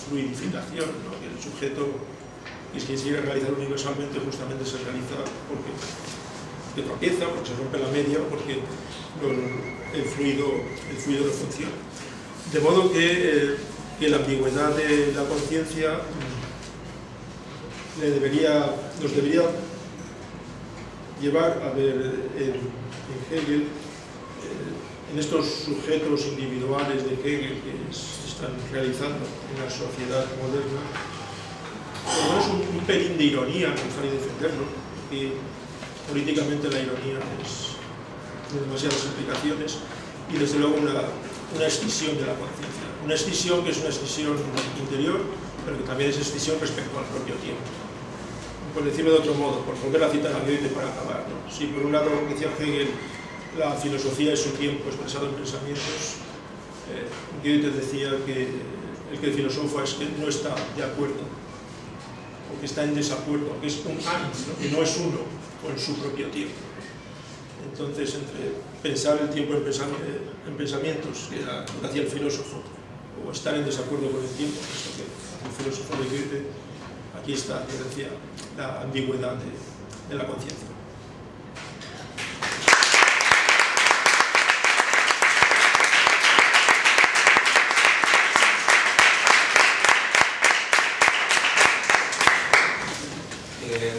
fluidificación, ¿no? Que el sujeto que se quiere realizar universalmente justamente se realiza porque tropieza, porque se rompe la media, porque el fluido no funciona. De modo que la ambigüedad de la conciencia nos debería llevar a ver en Hegel, en estos sujetos individuales de Hegel que se están realizando en la sociedad moderna, por lo menos un pelín de ironía, me gustaría defenderlo, porque políticamente la ironía tiene demasiadas implicaciones, y desde luego una escisión de la conciencia. Una escisión que es una escisión interior, pero que también es escisión respecto al propio tiempo. Por decirlo de otro modo, por volver a citar a Goethe para acabar, ¿no? Si por un lado, como decía Hegel, la filosofía es su tiempo expresado en pensamientos, Goethe decía que el que el filósofo es que no está de acuerdo, o que está en desacuerdo, que es un eins, ¿no? Que no es uno con su propio tiempo. Entonces, entre pensar el tiempo en pensamientos, que era lo que hacía el filósofo, o estar en desacuerdo con el tiempo, que es lo que hace el filósofo de Goethe, aquí está, yo decía, la ambigüedad de la conciencia.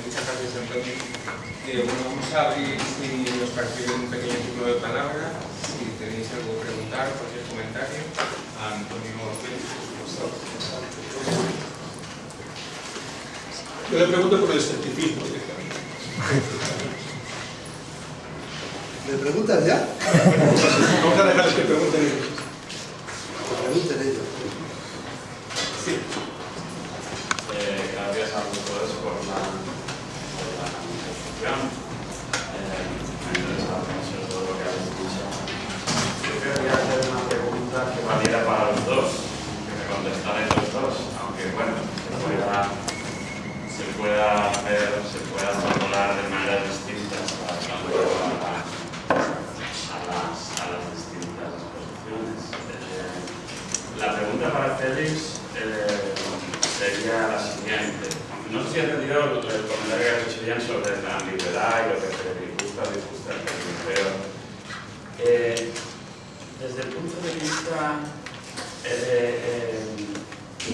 Muchas gracias, Antonio. Bueno, vamos a abrir, si nos parece, un pequeño ciclo de palabras. Si tenéis algo que preguntar, cualquier comentario, a Antonio Félix, por favor. Yo le pregunto por el escepticismo directamente. ¿Me preguntas ya? Vamos a dejarles que pregunten ellos. Pregunten ellos. Sí. Gracias a todos por la introducción. Me ha interesado mucho todo lo que habéis dicho. Yo quería hacer una pregunta que valiera para los dos, que me contestaréis los dos, aunque bueno, se pueda formular de maneras distintas a las distintas exposiciones. La pregunta para Félix sería la siguiente. No sé si has entendido el comentario que has hecho bien sobre la ambigüedad y lo que te disgusta o disgusta el término. Desde el punto de vista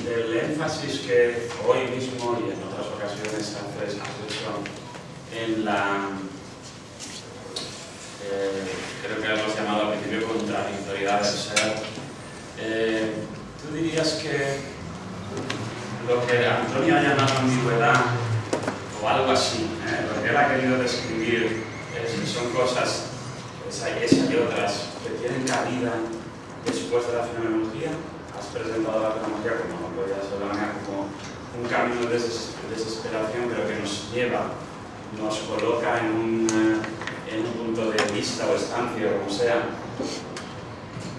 del énfasis que hoy mismo y en otras ocasiones has hecho en la, creo que lo hemos llamado al principio contradictoriedad del ser, tú dirías que lo que Antonio ha llamado ambigüedad, o algo así, lo que él ha querido describir son cosas, esa y otras, que tienen cabida después de la fenomenología. Has presentado la fenomenología como no podía ser de manera, como un camino de desesperación, pero que nos lleva, nos coloca en un punto de vista o estancia, o como sea,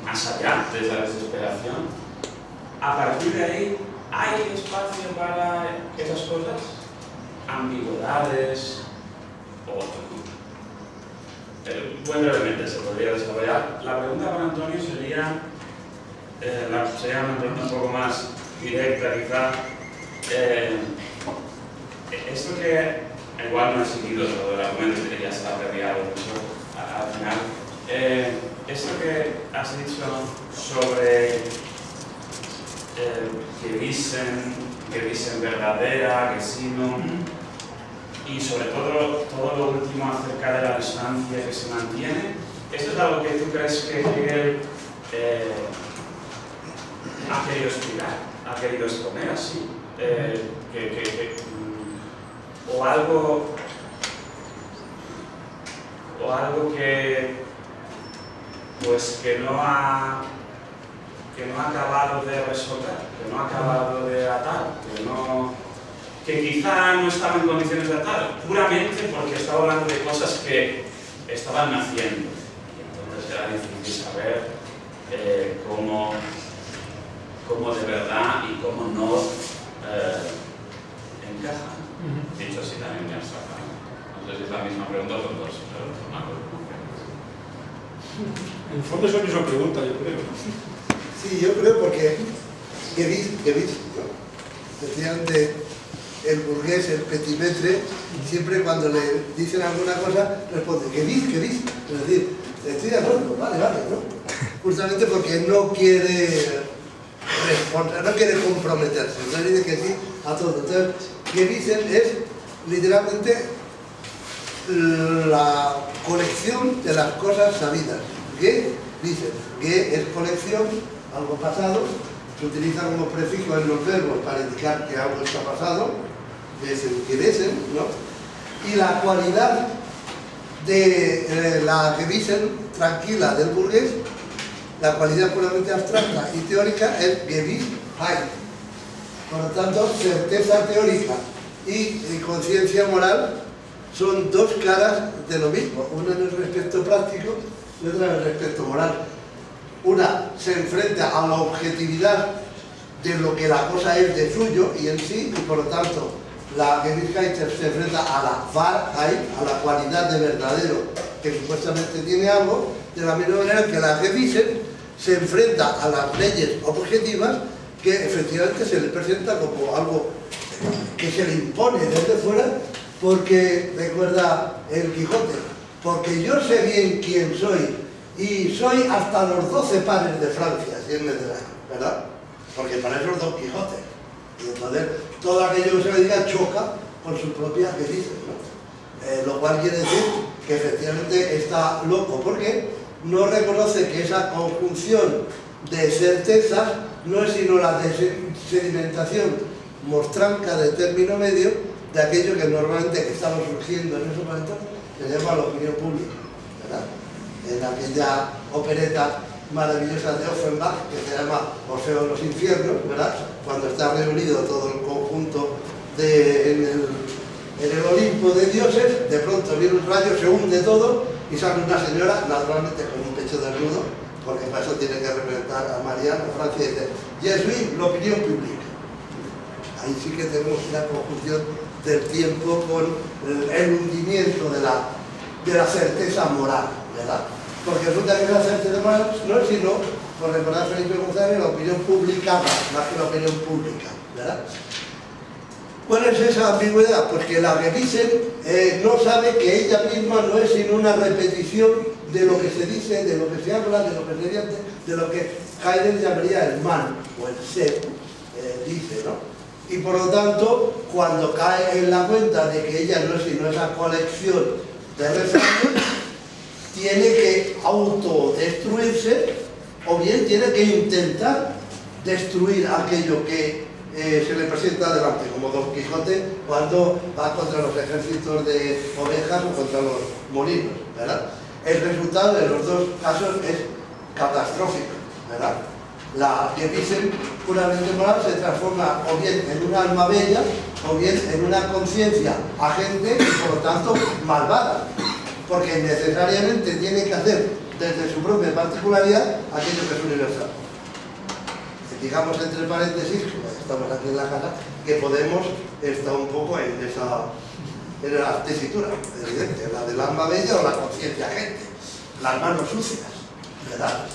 más allá de esa desesperación. A partir de ahí, ¿hay espacio para esas cosas? Ambigüedades, o muy brevemente se podría desarrollar. La pregunta para Antonio sería una pregunta un poco más directa, quizá. Esto que igual no he seguido todo el argumento que ya está perdido al final. Esto que has dicho sobre que dicen verdadera, que sí, no, y sobre todo lo último acerca de la distancia que se mantiene, ¿esto es algo que tú crees que Hegel ha querido explicar, ha querido exponer así? O algo que pues que no ha acabado de resolver, que no ha acabado de atar, que quizá no estaba en condiciones de atar, puramente porque estaba hablando de cosas que estaban naciendo. Y entonces era difícil saber cómo de verdad y cómo no encajan. Dicho así también me abstracto. No sé si es la misma pregunta con dos, pero En el fondo es la misma pregunta, yo creo. Sí, yo creo porque gewiss, ¿no? Decían el burgués, el petimetre, siempre cuando le dicen alguna cosa responde gewiss. Es decir, estoy de acuerdo, vale, ¿no? Justamente porque no quiere comprometerse, entonces dice que sí a todo. Entonces, gewissen es literalmente la colección de las cosas sabidas. Gewissen, es colección, algo pasado, se utiliza como prefijo en los verbos para indicar que algo está pasado, que es el gewissen, ¿no? Y la cualidad de la gewissen tranquila del burgués, la cualidad puramente abstracta y teórica es Gewissheit. Por lo tanto, certeza teórica y conciencia moral son dos caras de lo mismo, una en el respecto práctico y otra en el respecto moral. Una se enfrenta a la objetividad de lo que la cosa es de suyo y en sí, y por lo tanto la Gewissheit se enfrenta a la Wahrheit, a la cualidad de verdadero que supuestamente tiene algo, de la misma manera que la Gewissen se enfrenta a las leyes objetivas que efectivamente se le presenta como algo que se le impone desde fuera, porque, recuerda el Quijote, porque yo sé bien quién soy y soy hasta los 12 pares de Francia, si es necesario, ¿verdad? Porque para eso es Don Quijote. Y entonces todo aquello que se le diga choca con su propia Gewissen, ¿no? Lo cual quiere decir que efectivamente está loco, porque no reconoce que esa conjunción de certezas no es sino la sedimentación mostranca de término medio de aquello que normalmente estamos surgiendo en esos momentos, se llama la opinión pública, ¿verdad? En aquella opereta maravillosa de Offenbach que se llama Orfeo de los infiernos, ¿verdad? Cuando está reunido todo el conjunto en el Olimpo de dioses, de pronto viene un rayo, se hunde todo y sale una señora, naturalmente con un pecho desnudo, porque para eso tiene que representar a María, a Francia, y dice: "Je suis l'opinión pública". Ahí sí que tenemos una conjunción del tiempo con el hundimiento de la certeza moral, ¿verdad? Porque resulta que la certeza moral no es sino, por recordar a Felipe González, la opinión publicada, más que la opinión pública, ¿verdad? ¿Cuál es esa ambigüedad? Pues que la Gewissen no sabe que ella misma no es sino una repetición de lo que se dice, de lo que se habla, de lo que se dice, de lo que Heidegger llamaría el man o el ser, dice, ¿no? Y por lo tanto, cuando cae en la cuenta de que ella no es sino esa colección de refranes, tiene que autodestruirse o bien tiene que intentar destruir aquello que se le presenta delante, como Don Quijote cuando va contra los ejércitos de ovejas o contra los molinos, ¿verdad? El resultado de los dos casos es catastrófico, ¿verdad? La Gewissen puramente moral se transforma o bien en un alma bella o bien en una conciencia agente y por lo tanto malvada, porque necesariamente tiene que hacer desde su propia particularidad aquello que es universal. Digamos entre paréntesis, estamos aquí en la casa, que Podemos está un poco en la tesitura, evidente, la del alma bella o la conciencia agente, las manos sucias, ¿verdad?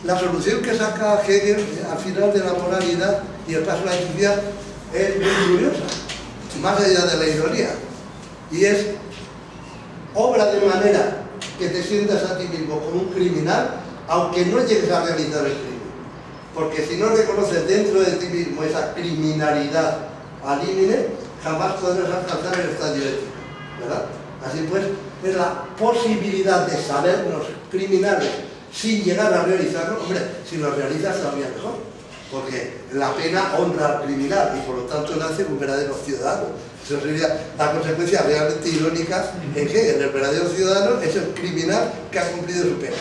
La solución que saca Hegel al final de la moralidad y el paso a la eticidad es muy curiosa, más allá de la ironía, y es: obra de manera que te sientas a ti mismo como un criminal, aunque no llegues a realizar el crimen. Porque si no reconoces dentro de ti mismo esa criminalidad al límite, jamás podrás alcanzar el estadio ético, ¿verdad? Así pues, es la posibilidad de sabernos criminales sin llegar a realizarlo. Hombre, si lo realizas todavía mejor, porque la pena honra al criminal y por lo tanto nace un verdadero ciudadano. Eso sería la consecuencia realmente irónica en que el verdadero ciudadano es el criminal que ha cumplido su pena.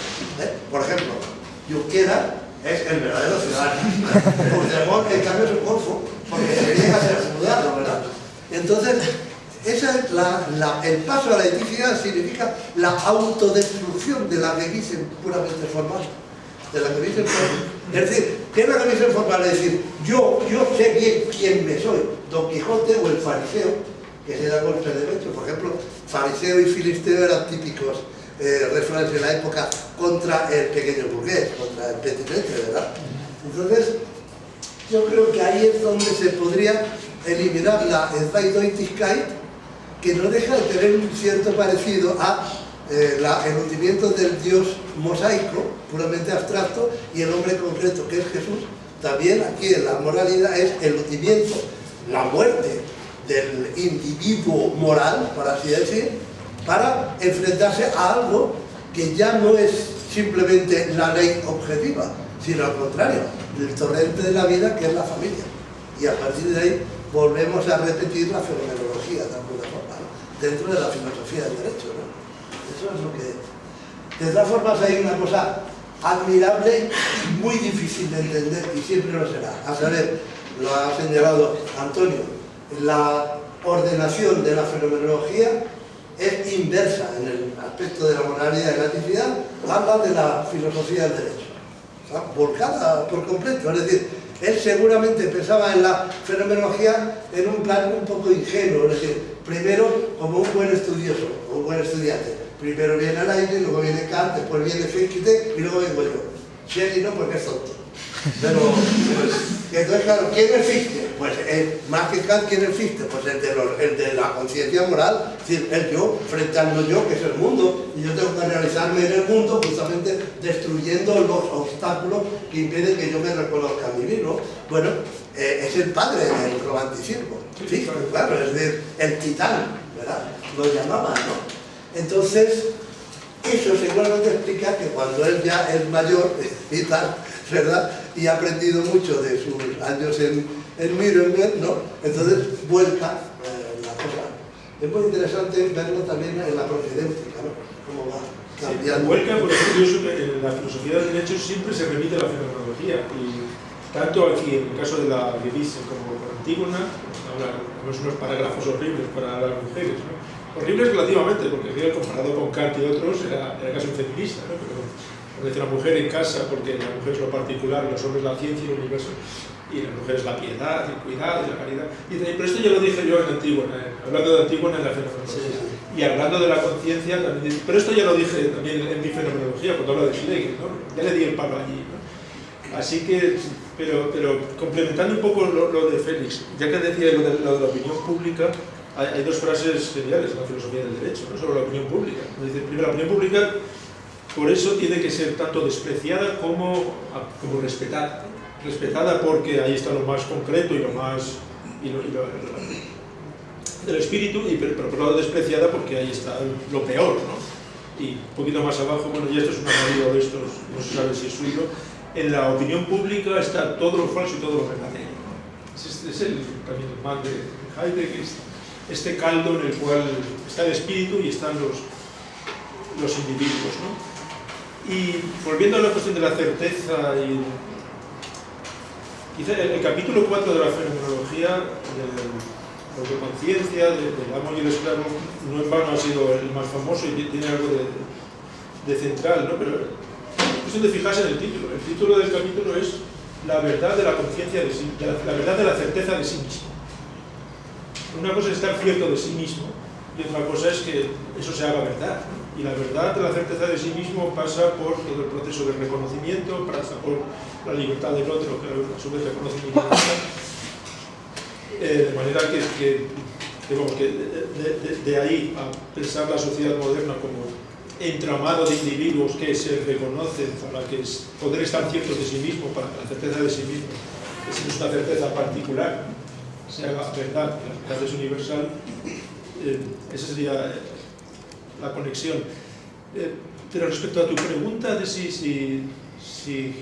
Por ejemplo, Junqueras es el verdadero ciudadano. Puigdemont, en cambio, es un golfo, porque se llega a ser ciudadano, ¿verdad? Entonces, esa es el paso a la eticidad significa la autodestrucción de la Gewissen puramente formal. De la Gewissen formal. Es decir, ¿qué es la Gewissen formal? Es decir, yo sé bien quién me soy, Don Quijote o el fariseo, que se da golpes de pecho. Por ejemplo, fariseo y filisteo eran típicos refranes en la época contra el pequeño burgués, contra el petimetre, ¿verdad? Entonces, Yo creo que ahí es donde se podría eliminar la Zweideutigkeit, que no deja de tener un cierto parecido a el hundimiento del Dios mosaico, puramente abstracto, y el hombre concreto, que es Jesús. También aquí en la moralidad es el hundimiento, la muerte del individuo moral, por así decir, para enfrentarse a algo que ya no es simplemente la ley objetiva, sino al contrario, el torrente de la vida, que es la familia. Y a partir de ahí volvemos a repetir la fenomenología de alguna forma, ¿no? Dentro de la filosofía del derecho, ¿no? Eso es lo que... De todas formas hay una cosa admirable y muy difícil de entender, y siempre lo será. A saber, lo ha señalado Antonio, la ordenación de la fenomenología es inversa en el aspecto de la moralidad y la eticidad, habla de la filosofía del derecho, o sea, volcada por completo. Es decir, él seguramente pensaba en la fenomenología en un plan un poco ingenuo, es decir, primero como un buen estudioso, un buen estudiante. Primero viene Leibniz, luego viene Kant, después viene Fichte y luego vengo yo. Shelley no, porque es tonto. Pero, entonces, claro, ¿quién es Fichte? Pues más que Kant, ¿quién es Fichte? Pues el de la conciencia moral, es decir, el yo frente al no yo, que es el mundo, y yo tengo que realizarme en el mundo justamente destruyendo los obstáculos que impiden que yo me reconozca a mí mismo. Bueno, es el padre del romanticismo, Fichte, claro, es decir, el titán, ¿verdad? Lo llamaban, ¿no? Entonces, eso seguramente explica que cuando él ya es mayor y tal, ¿verdad? Y ha aprendido mucho de sus años en Nuremberg, ¿no? Entonces vuelca la cosa. Es muy interesante verlo también en la propedéutica, ¿no? Cómo va cambiando. Sí, vuelca, por ejemplo, en la filosofía del derecho siempre se remite a la fenomenología, y tanto aquí, en el caso de la Revise como con Antígona, tenemos unos parágrafos horribles para las mujeres, ¿no? Horribles relativamente, porque Hegel, comparado con Kant y otros, era casi un feminista, ¿no? Pero dice la mujer en casa, porque la mujer es lo particular, los hombres la ciencia y el universo, y la mujer es la piedad, el cuidado y la caridad. Y dice, pero esto ya lo dije yo en Antígona, hablando de Antígona en la fenomenología. Y hablando de la conciencia, también dice, pero esto ya lo dije también en mi fenomenología, cuando habla de Schlegel, ¿no? Ya le di el palo allí, ¿no? Así que, pero complementando un poco lo de Félix, ya que decía lo de la opinión pública, hay dos frases geniales en la filosofía del derecho, ¿no? Sobre la opinión pública. Dice, primero, la opinión pública, por eso tiene que ser tanto despreciada como respetada. Respetada porque ahí está lo más concreto y lo más del espíritu, pero por otro lado despreciada porque ahí está lo peor, ¿no? Y un poquito más abajo, bueno, ya esto es un añadido de estos, no se sabe si es suyo, en la opinión pública está todo lo falso y todo lo verdadero, ¿no? Es también el mal de Heidegger, este caldo en el cual está el espíritu y están los individuos, ¿no? Y volviendo a la cuestión de la certeza, y quizá el capítulo 4 de la fenomenología, de la autoconciencia, del amo y el esclavo, no en vano ha sido el más famoso y tiene algo de central, ¿no? Pero es cuestión de fijarse en el título. El título del capítulo es la verdad de la conciencia de sí, la verdad de la certeza de sí mismo. Una cosa es estar cierto de sí mismo y otra cosa es que eso se haga verdad, ¿no? Y la verdad de la certeza de sí mismo pasa por todo el proceso de reconocimiento, pasa por la libertad del otro, que a su vez reconoce mi libertad. De manera que de ahí a pensar la sociedad moderna como entramado de individuos que se reconocen para que poder estar ciertos de sí mismo, para que la certeza de sí mismo, que es una certeza particular, se haga verdad, que la verdad es universal. Esa sería la conexión. Pero respecto a tu pregunta de si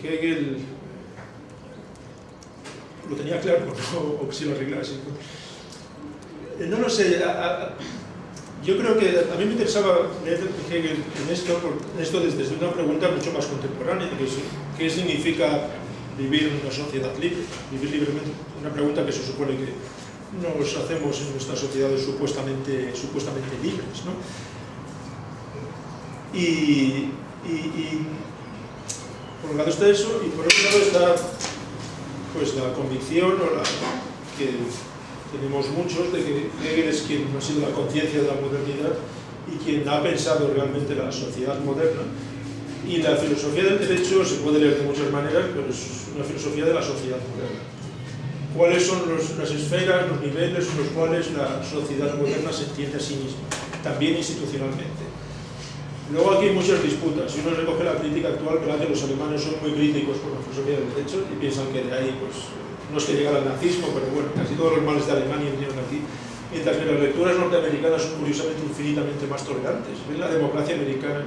Hegel lo tenía claro o si lo arreglaba así, no lo sé. Yo creo que a mí me interesaba leer Hegel en esto desde una pregunta mucho más contemporánea, que es, ¿qué significa vivir en una sociedad libre? Vivir libremente, una pregunta que se supone que nos hacemos en nuestras sociedades supuestamente libres, ¿no? Y por un lado está eso, y por otro lado está pues la convicción que tenemos muchos de que Hegel es quien ha sido la conciencia de la modernidad y quien ha pensado realmente la sociedad moderna. Y la filosofía del derecho se puede leer de muchas maneras, pero es una filosofía de la sociedad moderna. cuáles son las esferas, los niveles en los cuales la sociedad moderna se entiende a sí misma, también institucionalmente. Luego aquí hay muchas disputas. Si uno recoge la crítica actual, claro que los alemanes son muy críticos con la filosofía del derecho y piensan que de ahí, pues, no es que llegara al nazismo, pero bueno, casi todos los males de Alemania vinieron aquí. Mientras que las lecturas norteamericanas son curiosamente infinitamente más tolerantes. Ven la democracia americana en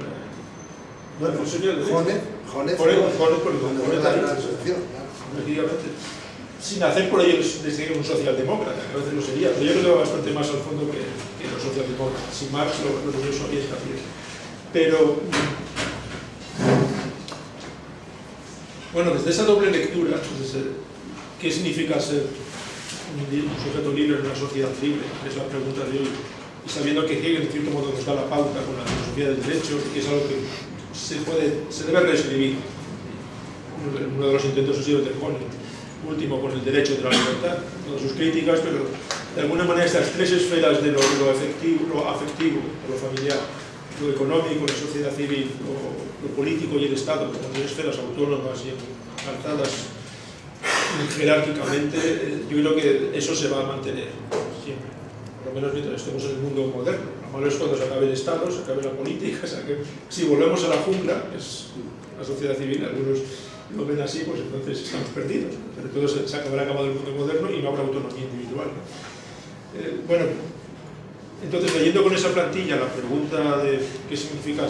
la filosofía del derecho. Sin hacer por ello desde un socialdemócrata, que a veces lo sería, pero yo creo que va bastante más al fondo que los socialdemócratas. Si Marx lo dio bien también. Pero, bueno, desde esa doble lectura, ¿qué significa ser un sujeto libre en una sociedad libre? Es la pregunta de hoy. Y sabiendo que Hegel, en cierto modo, nos da la pauta con la filosofía del derecho, que es algo que se debe reescribir. Uno de los intentos ha sido de Hegel, último con el derecho de la libertad, todas sus críticas, pero de alguna manera estas tres esferas de lo afectivo, lo familiar, lo económico, la sociedad civil, lo político y el Estado, como tres esferas autónomas y alzadas jerárquicamente, yo creo que eso se va a mantener siempre, por lo menos mientras estemos en el mundo moderno. Lo malo es cuando se acabe el Estado, se acabe la política, si volvemos a la jungla, que es la sociedad civil, algunos lo ven así, pues entonces estamos perdidos. Pero todo se acabará acabado el mundo moderno y no habrá autonomía individual. Bueno, entonces leyendo con esa plantilla la pregunta de qué significa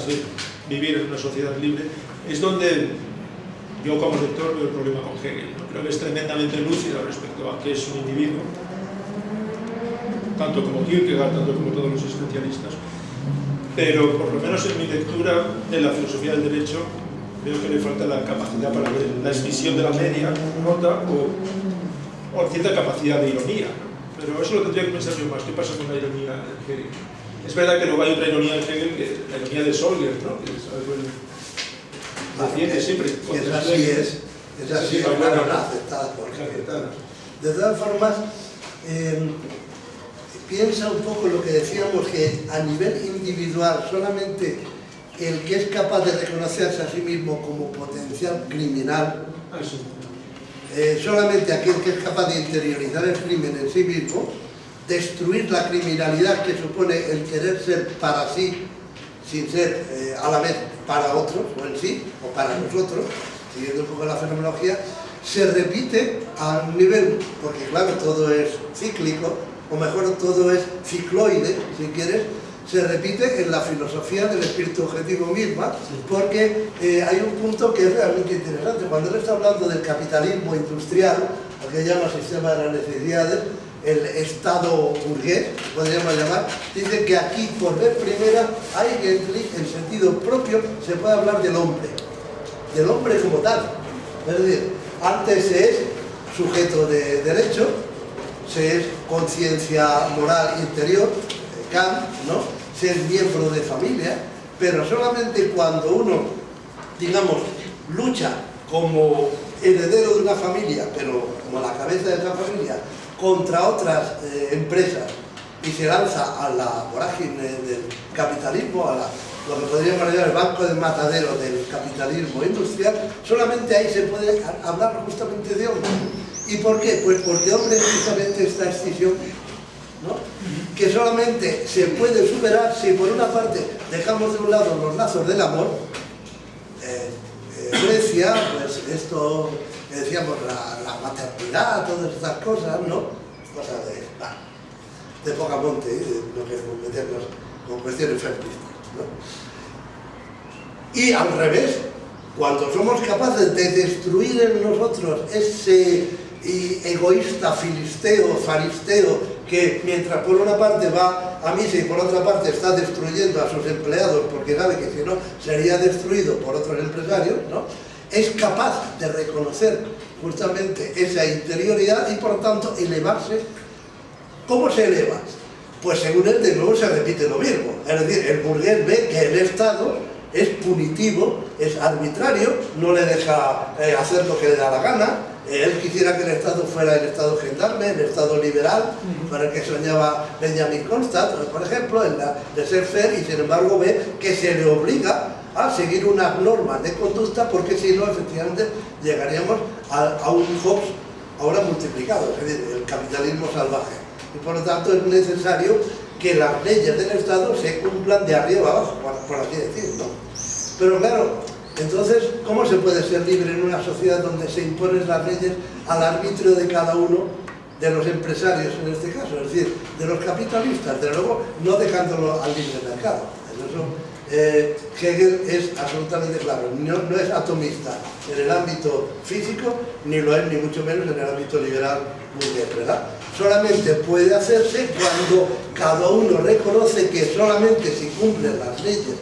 vivir en una sociedad libre, es donde yo como lector veo el problema con Hegel, ¿no? Creo que es tremendamente lúcido respecto a qué es un individuo, tanto como Kierkegaard, tanto como todos los existencialistas, pero por lo menos en mi lectura de la filosofía del derecho veo que le falta la capacidad para ver la escisión de la media nota o cierta capacidad de ironía, ¿no? Pero eso lo tendría que pensar yo más. ¿Qué pasa con la ironía de Hegel? Es verdad que luego hay otra ironía de Hegel, que la ironía de Solger, ¿no? Que es algo reciente siempre. Es así, aceptada por Hegel. De todas formas, piensa un poco lo que decíamos, que a nivel individual solamente el que es capaz de reconocerse a sí mismo como potencial criminal, solamente aquel que es capaz de interiorizar el crimen en sí mismo, destruir la criminalidad que supone el querer ser para sí, sin ser a la vez para otros, o en sí, o para nosotros, siguiendo un poco la fenomenología, se repite a un nivel, porque claro, todo es cíclico, o mejor, todo es cicloide, si quieres, se repite en la filosofía del espíritu objetivo misma, porque hay un punto que es realmente interesante. Cuando él está hablando del capitalismo industrial, lo que llama sistema de las necesidades, el estado burgués, podríamos llamar, dice que aquí, por vez primera, en sentido propio, se puede hablar del hombre como tal. Es decir, antes se es sujeto de derecho, se es conciencia moral interior, Kant, ¿no? Ser miembro de familia, pero solamente cuando uno, digamos, lucha como heredero de una familia, pero como la cabeza de esa familia, contra otras empresas y se lanza a la vorágine del capitalismo, a lo que podríamos llamar el banco de matadero del capitalismo industrial, solamente ahí se puede hablar justamente de hombre. ¿Y por qué? Pues porque hombre es justamente esta escisión, ¿no? Que solamente se puede superar si por una parte dejamos de un lado los lazos del amor. Grecia, pues esto que decíamos, la maternidad, todas estas cosas, ¿no? Cosas de poca monte, no queremos meternos con cuestiones feministas, ¿no? Y al revés, cuando somos capaces de destruir en nosotros ese egoísta filisteo, faristeo, que mientras por una parte va a misa y por otra parte está destruyendo a sus empleados porque sabe que si no sería destruido por otros empresarios, ¿no? Es capaz de reconocer justamente esa interioridad y por tanto elevarse. ¿Cómo se eleva? Pues según él de nuevo se repite lo mismo. Es decir, el burgués ve que el Estado es punitivo, es arbitrario, no le deja hacer lo que le da la gana. Él quisiera que el Estado fuera el Estado gendarme, el Estado liberal, para el que soñaba Benjamin Constant, por ejemplo, el de ser fair, y sin embargo ve que se le obliga a seguir unas normas de conducta, porque si no, efectivamente, llegaríamos a un Hobbes ahora multiplicado, es decir, el capitalismo salvaje. Y por lo tanto es necesario que las leyes del Estado se cumplan de arriba abajo, por así decir, ¿no? Pero claro, entonces, ¿cómo se puede ser libre en una sociedad donde se imponen las leyes al arbitrio de cada uno de los empresarios, en este caso, es decir, de los capitalistas, de luego no dejándolo al libre mercado? Hegel es absolutamente claro, no es atomista en el ámbito físico, ni lo es ni mucho menos en el ámbito liberal burgués, ¿verdad? Solamente puede hacerse cuando cada uno reconoce que solamente si cumplen las leyes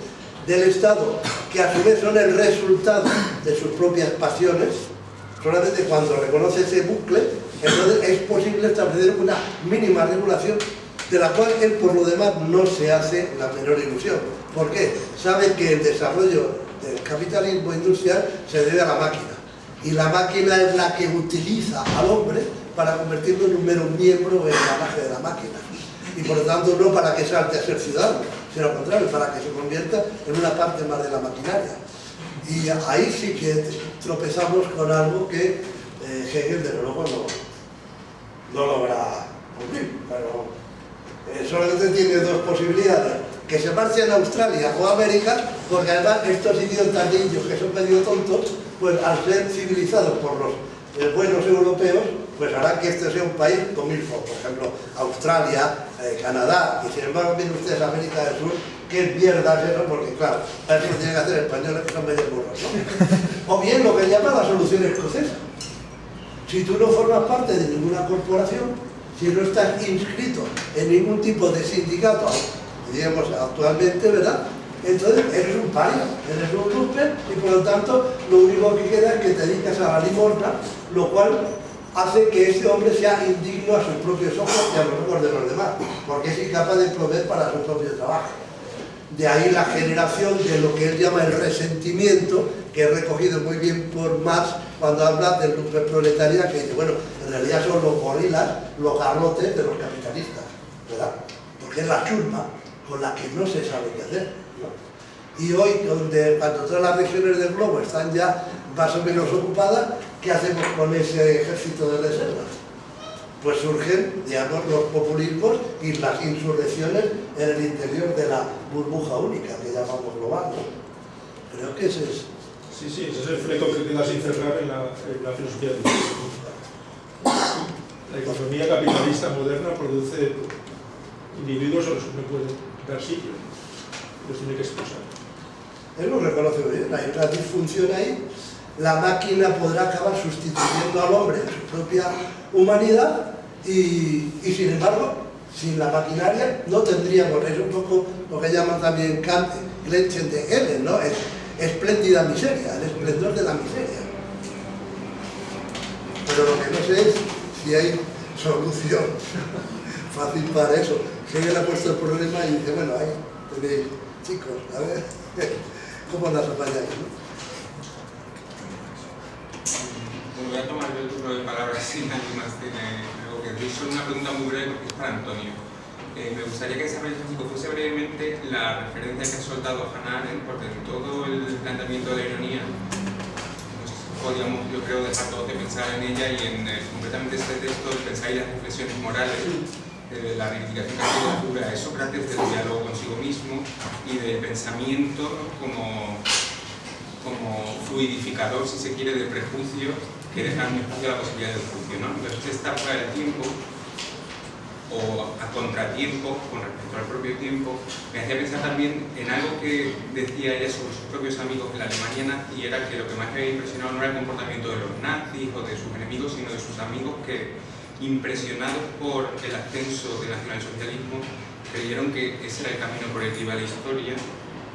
del Estado, que a su vez son el resultado de sus propias pasiones, solamente cuando reconoce ese bucle, entonces es posible establecer una mínima regulación de la cual él por lo demás no se hace la menor ilusión. ¿Por qué? Sabe que el desarrollo del capitalismo industrial se debe a la máquina, y la máquina es la que utiliza al hombre para convertirlo en un mero miembro en el engranaje de la máquina, y por lo tanto no para que salte a ser ciudadano, sino al contrario, para que se convierta en una parte más de la maquinaria. Y ahí sí que tropezamos con algo que Hegel desde luego no logra cumplir, pero solamente tiene dos posibilidades: que se marchen a Australia o a América, porque además estos idiotas indios que son medio tontos, pues al ser civilizados por los buenos europeos, pues harán que este sea un país con mil focos. Por ejemplo, Australia, Canadá, y sin embargo vienen ustedes a América del Sur, ¿qué mierda es eso? Porque claro, eso lo tienen que hacer españoles que son medio burros, ¿no? O bien lo que llaman la solución escocesa. Si tú no formas parte de ninguna corporación, si no estás inscrito en ningún tipo de sindicato, digamos actualmente, ¿verdad?, entonces eres un paria, eres un lumpen, y por lo tanto lo único que queda es que te dedicas a la limosna, lo cual hace que ese hombre sea indigno a sus propios ojos y a los ojos de los demás, porque es incapaz de proveer para su propio trabajo. De ahí la generación de lo que él llama el resentimiento, que es recogido muy bien por Marx cuando habla del lumpenproletariado, que dice, bueno, en realidad son los gorilas, los garrotes de los capitalistas, ¿verdad? Porque es la chusma con la que no se sabe qué hacer, ¿no? Y hoy, cuando todas las regiones del globo están ya más o menos ocupadas, ¿qué hacemos con ese ejército de reserva? Pues surgen, digamos, los populismos y las insurrecciones en el interior de la burbuja única que llamamos global, ¿no? Creo que ese es... Sí, ese es el fleco que queda sin cerrar en la filosofía del mundo. La economía capitalista moderna produce individuos a los que no pueden dar sitio, los tiene que expulsar. Él lo reconoce muy bien, hay una disfunción ahí. La máquina podrá acabar sustituyendo al hombre en su propia humanidad y sin embargo, sin la maquinaria no tendríamos, es un poco lo que llaman también Kant, Gretchen de Hegel, ¿no? Es espléndida miseria, el esplendor de la miseria. Pero lo que no sé es si hay solución fácil para eso. Hegel ha puesto el problema y dice, bueno, ahí tenéis, chicos, a ver, ¿cómo las apañáis, no? Voy a tomar el turno de palabras si nadie más tiene algo que decir. Solo una pregunta muy breve porque es para Antonio. Me gustaría que fuese brevemente la referencia que ha soltado Hannah Arendt, porque en todo el planteamiento de la ironía pues, podríamos, yo creo, dejar todos de pensar en ella y en concretamente este texto, el pensar y las reflexiones morales, de la reivindicación de la figura de Sócrates, del diálogo consigo mismo y del pensamiento como fluidificador, si se quiere, del prejuicio que deja un espacio a la posibilidad del juicio, ¿no? Entonces, estar fuera del tiempo o a contratiempo con respecto al propio tiempo me hacía pensar también en algo que decía ella sobre sus propios amigos en la Alemania nazi, era que lo que más me había impresionado no era el comportamiento de los nazis o de sus enemigos, sino de sus amigos que, impresionados por el ascenso del nacionalsocialismo, creyeron que ese era el camino por el que iba la historia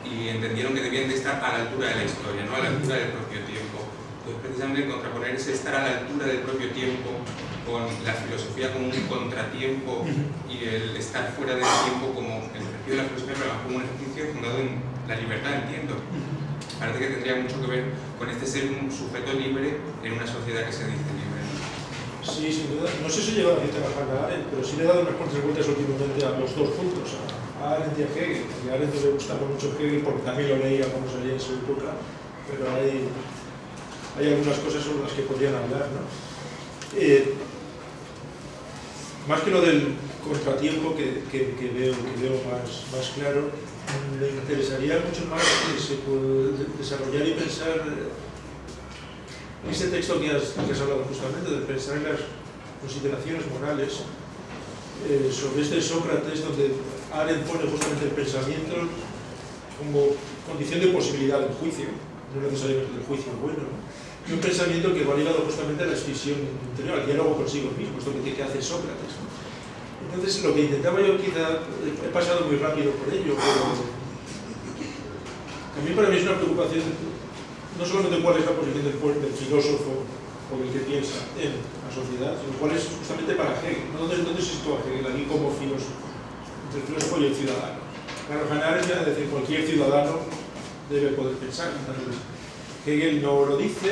y entendieron que debían de estar a la altura de la historia, no a la altura del propio tiempo. Entonces, precisamente, contraponer ese estar a la altura del propio tiempo con la filosofía como un contratiempo y el estar fuera del tiempo como el ejercicio de la filosofía, pero como un ejercicio fundado en la libertad, entiendo. Parece que tendría mucho que ver con este ser un sujeto libre en una sociedad que se dice libre. Sí, sin duda. No sé si he llegado a citar a Hannah Arendt, pero sí le he dado unas cuantas vueltas últimamente a los dos puntos, a Arendt y a Hegel. Y a Arendt le gustaba mucho Hegel porque también lo leía cuando salía en su época, pero hay algunas cosas sobre las que podrían hablar, ¿no? Más que lo del contratiempo que veo más claro, me interesaría mucho más que se puede desarrollar y pensar este texto que has hablado justamente, de pensar en las consideraciones morales sobre este Sócrates, donde Arendt pone justamente el pensamiento como condición de posibilidad del juicio, no necesariamente del juicio bueno, ¿no? Y un pensamiento que va ligado justamente a la escisión interior, al diálogo consigo mismo, esto que hace Sócrates, ¿no? Entonces, lo que intentaba yo, quizá, he pasado muy rápido por ello, pero también para mí es una preocupación, no solamente cuál es la posición del filósofo o del que piensa en la sociedad, sino cuál es justamente para Hegel, ¿no? ¿Dónde se sitúa Hegel aquí como filósofo, entre el filósofo y el ciudadano? Claro, Hannah Arendt es decir, cualquier ciudadano debe poder pensar. Entonces, Hegel no lo dice,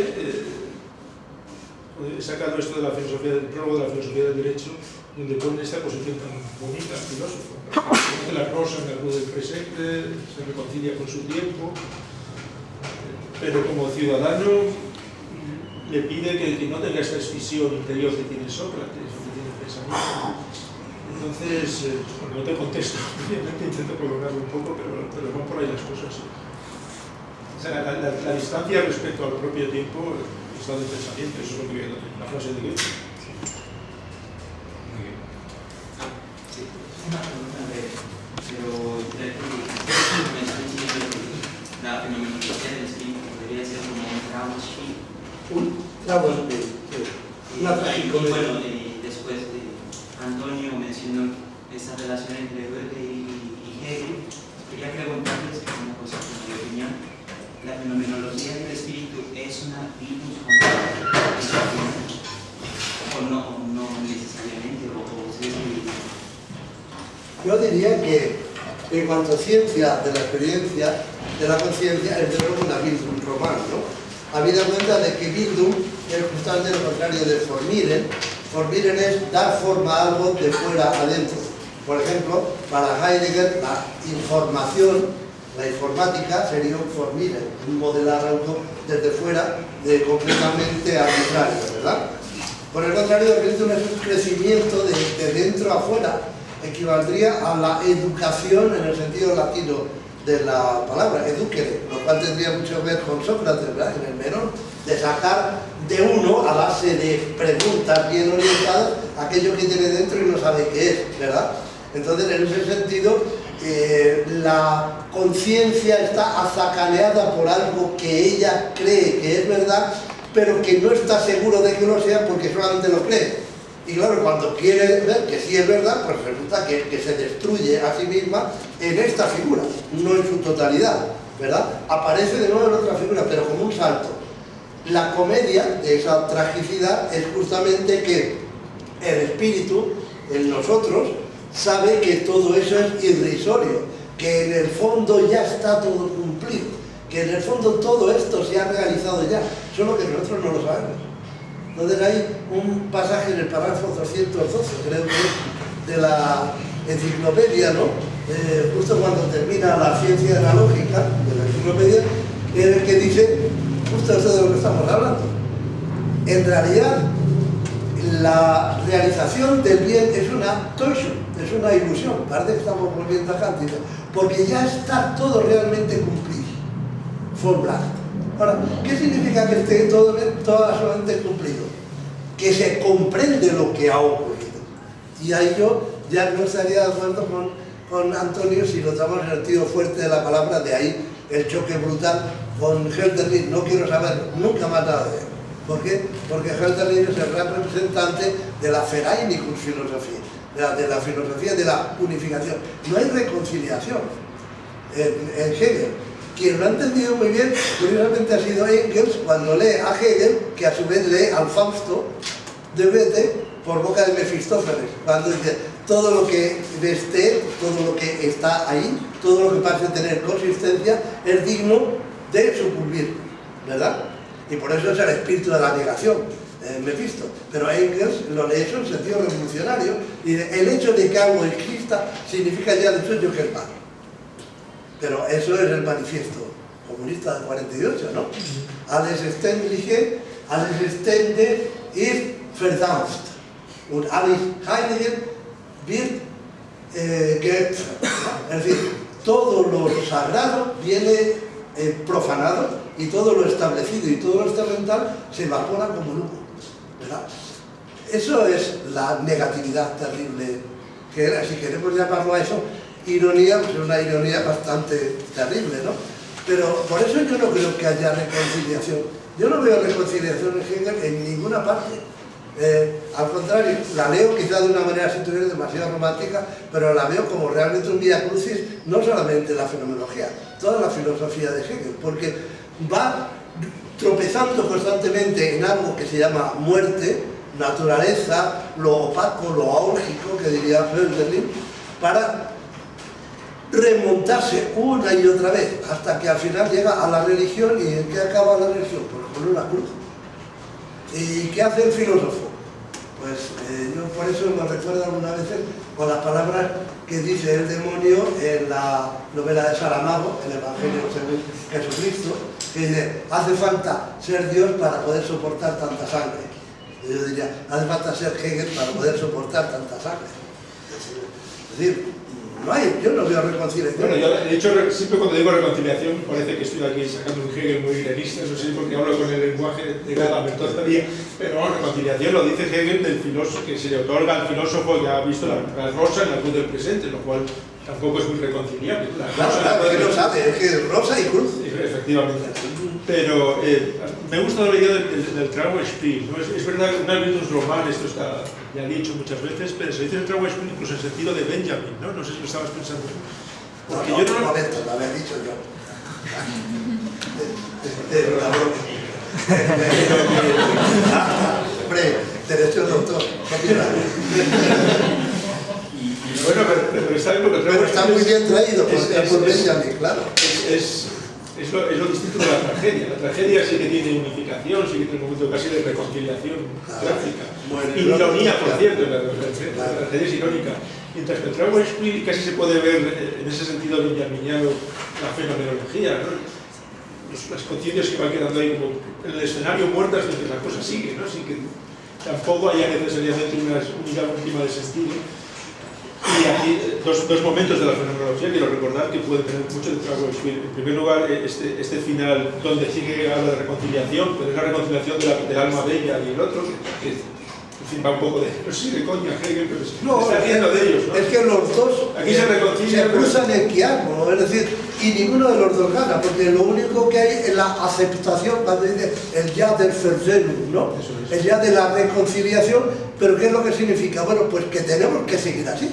he sacado esto de la filosofía, del prólogo de la filosofía del derecho, donde pone esta posición tan bonita al filósofo. Conoce la rosa en la luz del presente, se reconcilia con su tiempo, pero como ciudadano le pide que no tenga esta escisión interior que tiene Sócrates, o que tiene el pensamiento. Entonces, no te contesto, obviamente intento prolongarlo un poco, pero van por ahí las cosas. O sea, la distancia respecto al propio tiempo, el estado de pensamiento, eso es lo que viene en la frase de Goethe. Muy bien. Una pregunta breve, pero la fenomenología del espíritu podría ser como un Traumschiff. Un Traumschiff, sí. Una tragicomedia. Bueno, después Antonio mencionó esa relación entre Goethe y Hegel. Quería preguntarles una cosa, en mi opinión, ¿la fenomenología del espíritu es una virus o no necesariamente? Yo diría que en cuanto a ciencia de la experiencia, de la conciencia, es de nuevo una Bildung romana, ¿no? Habida cuenta de que Bildung es justamente lo contrario de Formieren. Formieren es dar forma a algo de fuera adentro. Por ejemplo, para Heidegger, la información, la informática sería un Formieren, un modelar algo desde fuera, completamente arbitrario, ¿verdad? Por el contrario, Bildung es un crecimiento de dentro a afuera. Equivaldría a la educación en el sentido latino de la palabra, educere, lo cual tendría mucho que ver con Sócrates, ¿verdad? En el Menón, de sacar de uno a base de preguntas bien orientadas aquello que tiene dentro y no sabe qué es, ¿verdad? Entonces, en ese sentido, la conciencia está azacaneada por algo que ella cree que es verdad, pero que no está seguro de que lo sea porque solamente lo cree. Y claro, cuando quiere ver que sí es verdad, pues resulta que se destruye a sí misma en esta figura, no en su totalidad, ¿verdad? Aparece de nuevo en otra figura, pero como un salto. La comedia de esa tragicidad es justamente que el espíritu, en nosotros, sabe que todo eso es irrisorio, que en el fondo ya está todo cumplido, que en el fondo todo esto se ha realizado ya, solo que nosotros no lo sabemos. Entonces hay un pasaje en el parágrafo 212, creo que de la enciclopedia, ¿no? Justo cuando termina la ciencia de la lógica de la enciclopedia, en el que dice justo esto de lo que estamos hablando. En realidad, la realización del bien es una Täuschung, es una ilusión. Parece que estamos volviendo a Kant, porque ya está todo realmente cumplido. Vollbracht. Ahora, ¿qué significa que esté todo absolutamente cumplido? Que se comprende lo que ha ocurrido. Y ahí yo ya no estaría de acuerdo con Antonio si notamos el sentido fuerte de la palabra, de ahí el choque brutal con Hölderlin. No quiero saber nunca más nada de él. ¿Por qué? Porque Hölderlin es el gran representante de la Vereinigung filosofía, de la filosofía de la unificación. No hay reconciliación en Hegel. Quien lo ha entendido muy bien, curiosamente ha sido Engels, cuando lee a Hegel, que a su vez lee al Fausto de Goethe por boca de Mefistófeles, cuando dice todo lo que esté, todo lo que está ahí, todo lo que parece tener consistencia, es digno de sucumbir, ¿verdad? Y por eso es el espíritu de la negación, Mefisto. Pero Engels lo lee eso en sentido revolucionario, y el hecho de que algo exista significa ya de suyo que es malo. Pero eso es el manifiesto comunista del 48, ¿no? Alles ständige, alles stände ist Vernunft. Und alles Heiligen wird Goethe. Es decir, todo lo sagrado viene profanado y todo lo establecido y todo lo estamental se evapora como humo, ¿verdad? Eso es la negatividad terrible que era. Si queremos llamarlo a eso ironía, pues es una ironía bastante terrible, ¿no? Pero por eso yo no creo que haya reconciliación. Yo no veo reconciliación en Hegel en ninguna parte. Al contrario, la leo quizá de una manera, si tuviera, demasiado romántica, pero la veo como realmente un vía crucis, no solamente la fenomenología, toda la filosofía de Hegel, porque va tropezando constantemente en algo que se llama muerte, naturaleza, lo opaco, lo aórgico, que diría Hölderlin, para remontarse una y otra vez, hasta que al final llega a la religión. ¿Y en qué acaba la religión? Pues con una cruz. ¿Y qué hace el filósofo? Pues yo por eso me recuerdo algunas veces con las palabras que dice el demonio en la novela de Saramago, el Evangelio según Jesucristo, que dice, hace falta ser Dios para poder soportar tanta sangre. Y yo diría, hace falta ser Hegel para poder soportar tanta sangre. Es decir, no hay, yo no veo reconciliación. Bueno, yo de hecho siempre cuando digo reconciliación parece que estoy aquí sacando un Hegel muy irenista, no sé si porque hablo con el lenguaje de Gadamer todavía, pero bueno, reconciliación lo dice Hegel del filósofo, que se le otorga al filósofo, ya ha visto la rosa en la cruz del presente, lo cual tampoco es muy reconciliable. Claro, que no sabe, es que es rosa y cruz. Efectivamente. Pero me ha gustado la idea del Trauerspiel, ¿no? Es verdad que una vez un román, esto está ya dicho muchas veces, pero se dice el Trauerspiel incluso en sentido de Benjamin, ¿no? No sé si lo estabas pensando. Porque No, yo no un momento, lo había dicho yo. Hombre, derecho doctor. Bueno, pero está bien, porque pero está muy bien traído por Benjamin, claro. Es lo distinto de la tragedia. La tragedia sí que tiene unificación, sí que tiene un momento casi de reconciliación trágica. Y ironía, por cierto, la tragedia es irónica. Mientras que el Trauerspiel casi se puede ver en ese sentido benjaminiano la fenomenología, ¿no? Las conciencias que van quedando ahí como en el escenario muertas mientras la cosa sigue, ¿no? Sin que tampoco haya necesariamente una unidad última de sentido. Y aquí dos momentos de la fenomenología quiero recordar que pueden tener mucho de Trauerspiel. En primer lugar, este final donde sí que habla de reconciliación, pero es la reconciliación del alma bella y el otro, que en fin, va un poco de, no sé si de coña Hegel, pero no, está riendo de ellos, ¿no? Es que los dos aquí se reconcilian, se cruzan en quiasmo, es decir, y ninguno de los dos gana, porque lo único que hay es la aceptación, cuando dice el ya del Versöhnung, ¿no? El ya de la reconciliación, pero ¿qué es lo que significa? Bueno, pues que tenemos que seguir así.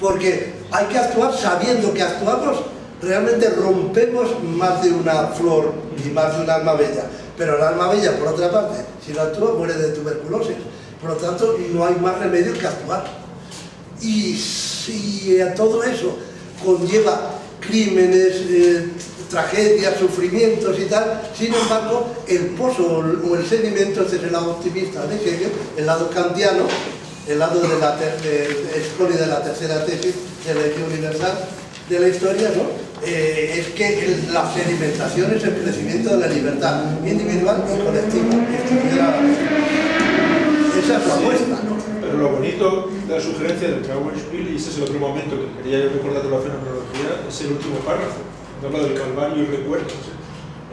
Porque hay que actuar sabiendo que actuamos, realmente rompemos más de una flor y más de un alma bella. Pero el alma bella, por otra parte, si no actúa, muere de tuberculosis. Por lo tanto, no hay más remedio que actuar. Y si a todo eso conlleva crímenes, tragedias, sufrimientos y tal, sin embargo, el pozo o el sedimento, este es el lado optimista de Hegel, el lado kantiano, el lado de la Scully de la tercera tesis de la idea universal de la historia, ¿no? Es que la sedimentación es el crecimiento de la libertad individual y colectiva. Esa es la apuesta, ¿no? Pero lo bonito de la sugerencia del Trauerspiel, y ese es el otro momento que quería recordar de la fenomenología, es el último párrafo, cuando habla del Calvario y recuerdos.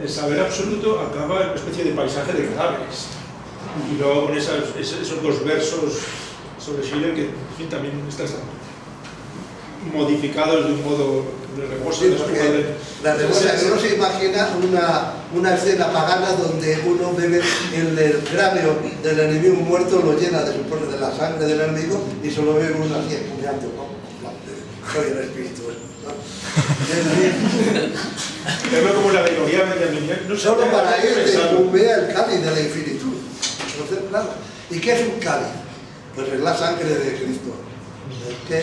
El saber absoluto acaba en una especie de paisaje de cadáveres. Y luego con esos dos versos sobre Schiller que, en fin, también están modificados de un modo de reposo. Sí, la reposa, uno se imagina una escena pagana donde uno bebe el cráneo del enemigo muerto, lo llena de la sangre del enemigo y solo bebe uno así empuñando, ¿no? Soy el espíritu, ¿no? Es como la alegoría benjaminiana. No solo para él se bombea el cáliz de la infinitud. Entonces, claro. ¿Y qué es un cáliz? Pues es la sangre de Cristo. Es que,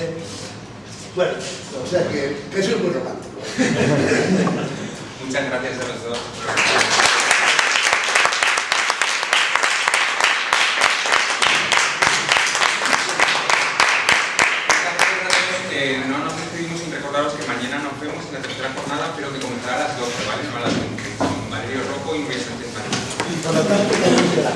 bueno, o sea que eso es muy romántico. Muchas gracias a los dos. No nos despedimos sin recordaros que mañana nos vemos en la tercera jornada, pero que comenzará a las 12, ¿vale? No a las 20, con Valerio Rojo y Miguel Sánchez Marín. Y por lo tanto, ¿cómo será?